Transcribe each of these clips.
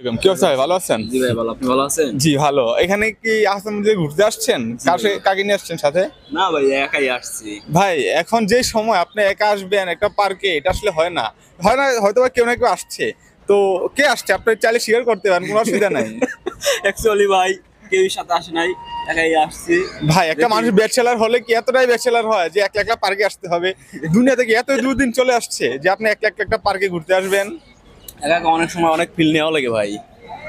কি অবস্থা ভাই, ভালো আছেন? জি ভাই ভালো, আপনি ভালো আছেন? জি ভালো। এখানে কি আসাম যে ঘুরতে আসছেন? কাকে নিয়ে আসছেন সাথে? না ভাই একাই আসছি। ভাই এখন যে সময় আপনি একা আসবেন একটা পার্কে, এটা আসলে হয় না। হয় না, হয়তো বা কেউ না কেউ আসছে। তো কে আসছে আপনি চাইলে শেয়ার করতে পারেন, কোনো অসুবিধা নাই। অ্যাকচুয়ালি ভাই কেউই সাথে আসে নাই, একাই আসছি। ভাই একটা মানুষ ব্যাচেলার হলে কি এতটাই ব্যাচেলার হয় যে একলা একলা পার্কে আসতে হবে? দুনিয়া থেকে এত দুদিন চলে আসছে যে আপনি একলা একটা পার্কে ঘুরতে আসবেন? একা একা অনেক সময় অনেক ফিল নেওয়া লাগে ভাই।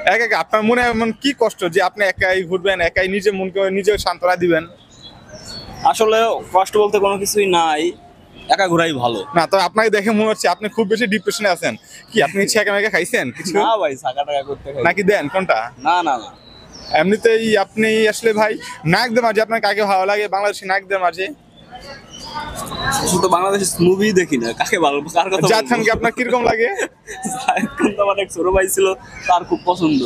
একা একা আপনার মনে এমন কি কষ্ট যে আপনি একাই ঘুরবেন, একাই নিজে মনকে নিজে সান্ত্বনা দিবেন? আসলে কষ্ট বলতে কোনো কিছুই নাই, একা ঘোরাই ভালো। না তো আপনাকে দেখে মনে হচ্ছে আপনি খুব বেশি ডিপ্রেশনে আছেন। কি আপনি ছেঁকা মেকা খাইছেন কিছু? না ভাই ছাকা টাকা করতে খাই নাকি দেন কোনটা? না না না। এমনিতেই আপনি আসলে ভাই নায়কদের মাঝে আপনার কাকে ভালো লাগে বাংলাদেশি নায়কদের মাঝে? শুধু বাংলাদেশের মুভি দেখি না, কাকে ভালো কার কথা জাহিদ খানকে আপনার কিরকম লাগে? জাহিদ খান তো আমার এক ছোট ভাই ছিল, তার খুব পছন্দ।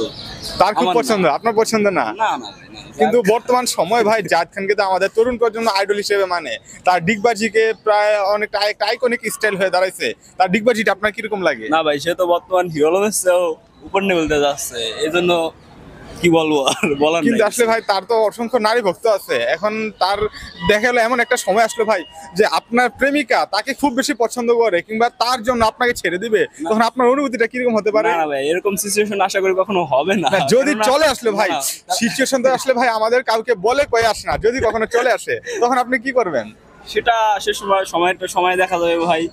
তার খুব আমার পছন্দ, আপনার পছন্দ না? না না ভাই না। কিন্তু বর্তমান সময় ভাই জাহিদ খানকে তো আমাদের তরুণ প্রজন্ম আইডল হিসেবে মানে। তার ডিগবাজিকে প্রায় অনেকটা একটা আইকনিক স্টাইল হয়ে দাঁড়াইছে। তার ডিগবাজিটা আপনার কিরকম লাগে? না ভাই সে তো বর্তমান হিরো আলমের উপর নেমে যাচ্ছে, এই জন্য কি বলবো আর বলার কিন্তু নাই। আসলে ভাই তার তো অসংখ্য নারী ভক্ত আছে। এখন তার দেখা গেলো এমন একটা সময় আসলো ভাই যে আপনার প্রেমিকা তাকে খুব বেশি পছন্দ করে কিংবা তার জন্য আপনাকে ছেড়ে দিবে, তখন আপনার অনুভূতিটা কিরকম হতে পারে? না না ভাই এরকম সিচুয়েশন আশা করি কখনো হবে না। না, যদি কেননা- চলে আসলে ভাই না, সিচুয়েশন তো আসলে ভাই আমাদের কাউকে বলে কয়ে আসে না, যদি কখনো চলে আসে তখন আপনি কি করবেন? সেটা সে সময় দেখা যাবে ভাই।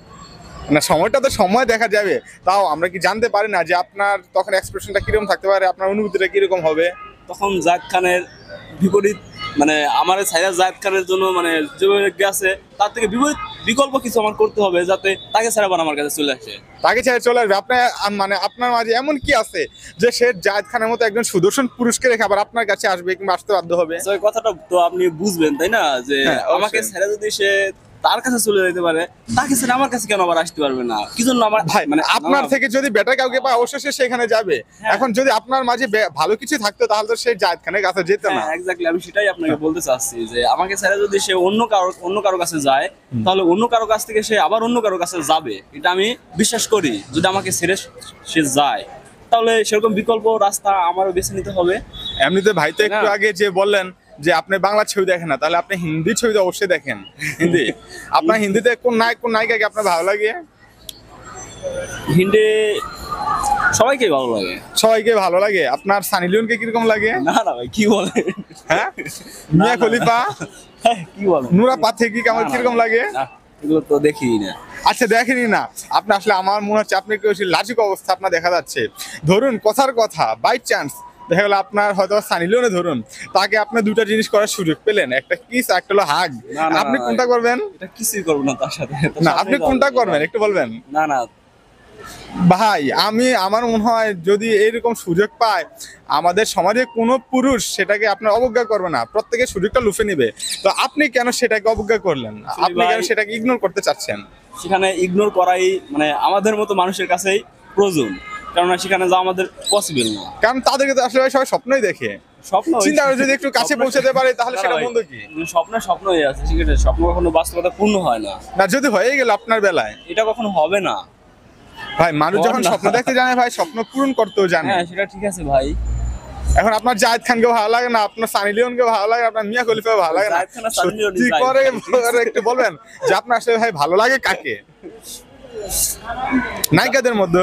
না সময়টা তো সময় দেখা যাবে, তাও আমরা কি জানতে পারি না যে আপনার তখন এক্সপ্রেশনটা কিরকম থাকতে পারে, আপনার অনুভূতিটা কিরকম হবে? তখন জাহিদ খানের বিপরীত, মানে আমার ছাইরা জাহিদ খানের জন্য মানে যেভাবে গেছে তার থেকে বিপরীত বিকল্প কিছু আমার করতে হবে যাতে তাকে ছাড়া আবার আমার কাছে চলে আসে। তাকে ছেড়ে চলে আসবে আপনার? মানে আপনার মাঝে এমন কি আছে যে সে জাহিদ খানের মতো একজন সুদর্শন পুরুষকে রেখে আবার আপনার কাছে আসবে কিংবা আসতে বাধ্য হবে? তো এই কথাটা তো আপনি বুঝবেন তাই না, যে হ্যাঁ, অবশ্যই। আমাকে ছেড়ে যদি সে তার কাছে চলে যেতে পারে, তাকে ছেড়ে আমার কাছে কেন আবার আসতে পারবে না? কি জন্য আমার ভাই মানে আপনার না, থেকে যদি বেটার কাউকে পায় অবশ্যই সে সেখানে যাবে। হ্যাঁ। এখন যদি আপনার মাঝে ভালো কিছু থাকতো তাহলে তো সে জাহিদ খানের কাছে যেত না। হ্যাঁ এক্স্যাক্টলি, আমি সেটাই আপনাকে বলতে চাচ্ছি যে আমাকে ছেড়ে যদি সে অন্য কারো কাছে যায়, তাহলে অন্য কারো কাছ থেকে সে আবার অন্য কারো কাছে যাবে, এটা আমি বিশ্বাস করি। যদি আমাকে ছেড়ে সে যায় তাহলে সেরকম বিকল্প রাস্তা আমারও বেছে নিতে হবে। এমনিতে ভাই তো একটু না। আগে যে বললেন যে আপনি বাংলা ছবি দেখেন না, তাহলে আপনি হিন্দি ছবি তো অবশ্যই দেখেন। হিন্দি আপনার হিন্দিতে কোন নায়ক কোন নায়িকাকে আপনার ভালো লাগে? হিন্দি সবাইকে ভালো লাগে। সবাইকে ভালো লাগে। আপনার সানি লিওনকে কিরকম লাগে? না না ভাই কি বলে, হ্যাঁ, মিয়া খলিফা, কি বলে, নুরা পাথেকি আমার কিরকম লাগে? এগুলো তো দেখি না। আচ্ছা দেখেনি না আপনি? আসলে আমার মনে হচ্ছে আপনি একটু লাজুক অবস্থা আপনার দেখা যাচ্ছে। ধরুন কথার কথা বাই চান্স দেখা গেল আপনার হয়তো সানি লিওনে ধরুন, তাকে আপনি দুটা জিনিস করার সুযোগ পেলেন, একটা কিস একটা হলো হাগ, না, না, আপনি না, কোনটা করবেন? এটা কিছুই করবো না তার সাথে। না আপনি কোনটা করবেন একটু বলবেন? না না ভাই আমার মনে হয় যদি এরকম সুযোগ পায় আমাদের সমাজে কোনো পুরুষ সেটাকে আপনার অবজ্ঞা করবে না, প্রত্যেকের সুযোগটা লুফে নিবে। তো আপনি কেন সেটাকে অবজ্ঞা করলেন? আপনি কেন ভাই- সেটাকে ইগনোর করতে চাচ্ছেন? সেখানে ইগনোর করাই মানে আমাদের মতো মানুষের কাছেই প্রয়োজন, কেননা সেখানে যাওয়া আমাদের পসিবল না। কারণ তাদেরকে তো আসলে সবাই স্বপ্নই দেখে। স্বপ্ন চিন্তা করে যদি একটু কাছে পৌঁছাতে পারে তাহলে না, সেটা ভাই, মন্দ কি? স্বপ্ন হয়ে আছে, ঠিক আছে, স্বপ্ন কখনো বাস্তবতা পূর্ণ হয় না। না যদি হয়ে গেল আপনার বেলায়? এটা কখনো হবে না ভাই মানুষ যখন না। স্বপ্ন দেখতে জানে ভাই স্বপ্ন পূরণ করতেও জানে। হ্যাঁ সেটা ঠিক আছে ভাই। এখন আপনার জাহিদ খানকে ভালো লাগে না, আপনার সানি লিওনকে ভালো লাগে, আপনার মিয়া খলিফাকে ভালো লাগে না? জাহিদ খান আর সানি লিওন সত্যি করে একটু বলবেন যে আপনার আসলে ভাই ভালো লাগে কাকে নায়িকাদের মধ্যে?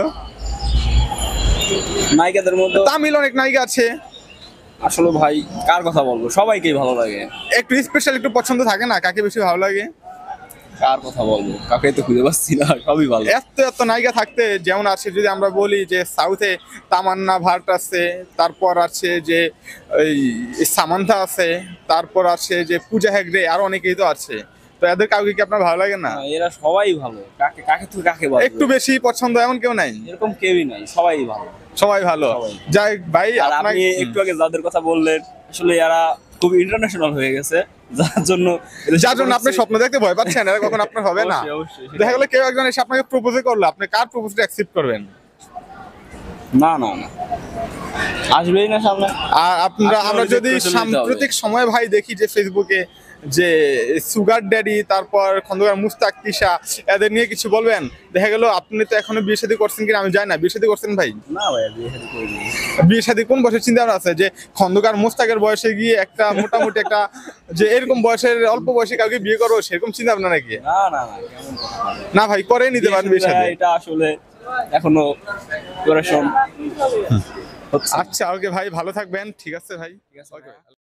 নায়িকাদের মধ্যে তামিল অনেক নায়িকা আছে। আসলে ভাই কার কথা বলবো, সবাইকেই ভালো লাগে। একটু স্পেশাল একটু পছন্দ থাকে না, কাকে বেশি ভালো লাগে? কার কথা বলবো, কাকে তো খুঁজে পাচ্ছি না, সবই ভালো। এত নায়িকা থাকতে যেমন আছে, যদি আমরা বলি যে সাউথে তামান্না ভাট আছে, তারপর আছে যে ওই সামান্থা আছে, তারপর আছে যে পূজা হেগড়ে, আরো অনেকেই তো আছে। তো এদের কাউকে কি আপনার ভালো লাগে না? এরা সবাই ভালো, কাকে কাকে তুই কাকে বলবো, একটু বেশি পছন্দ এমন কেউ নাই? এরকম কেউই নাই, সবাই ভালো। সবাই ভালো। সবাই। যাই ভাই আর আপনার আপনি একটু আগে যাদের কথা বললেন আসলে এরা খুব ইন্টারন্যাশনাল হয়ে গেছে, যার জন্য যার জন্য আপনি স্বপ্ন দেখতে ভয় পাচ্ছেন, এরা কখন আপনার হবে না? অবশ্যই, অবশ্যই, সেটাই। দেখা গেলো কেউ একজন এসে আপনাকে প্রপোজ করলো, আপনি কার প্রপোজটা অ্যাকসেপ্ট করবেন? না না না, আসবেই না সামনে। আর আমরা আসলে আমরা reject যদি করে চলে যেতে হবে। সাম্প্রতিক সময় ভাই দেখি যে ফেসবুকে যে সুগার ড্যাডি, তারপর খন্দকার মুস্তাক তিশা, এদের নিয়ে কিছু বলবেন? দেখা গেল আপনি তো এখনো বিয়ে শাদী করছেন কিনা আমি জানি না, বিয়ে শাদী করছেন ভাই? না ভাই, বিয়ে শাদী করিনি। বিয়ে শাদী কোন বয়সের চিন্তা ভাবনা আছে? যে খন্দকার মুস্তাকের বয়সে গিয়ে একটা মোটামুটি একটা যে এরকম বয়সের অল্প বয়সে কাউকে বিয়ে করবো সেরকম চিন্তা ভাবনা নাকি? না না না, কেমন কথা? না ভাই, করে নিতে পারেন বিয়ে শাদী। এটা আসলে এখনো প্রিপারেশন হচ্ছে। আচ্ছা ওকে ভাই, ভালো থাকবেন। ঠিক আছে ভাই। ঠিক আছে। Okay.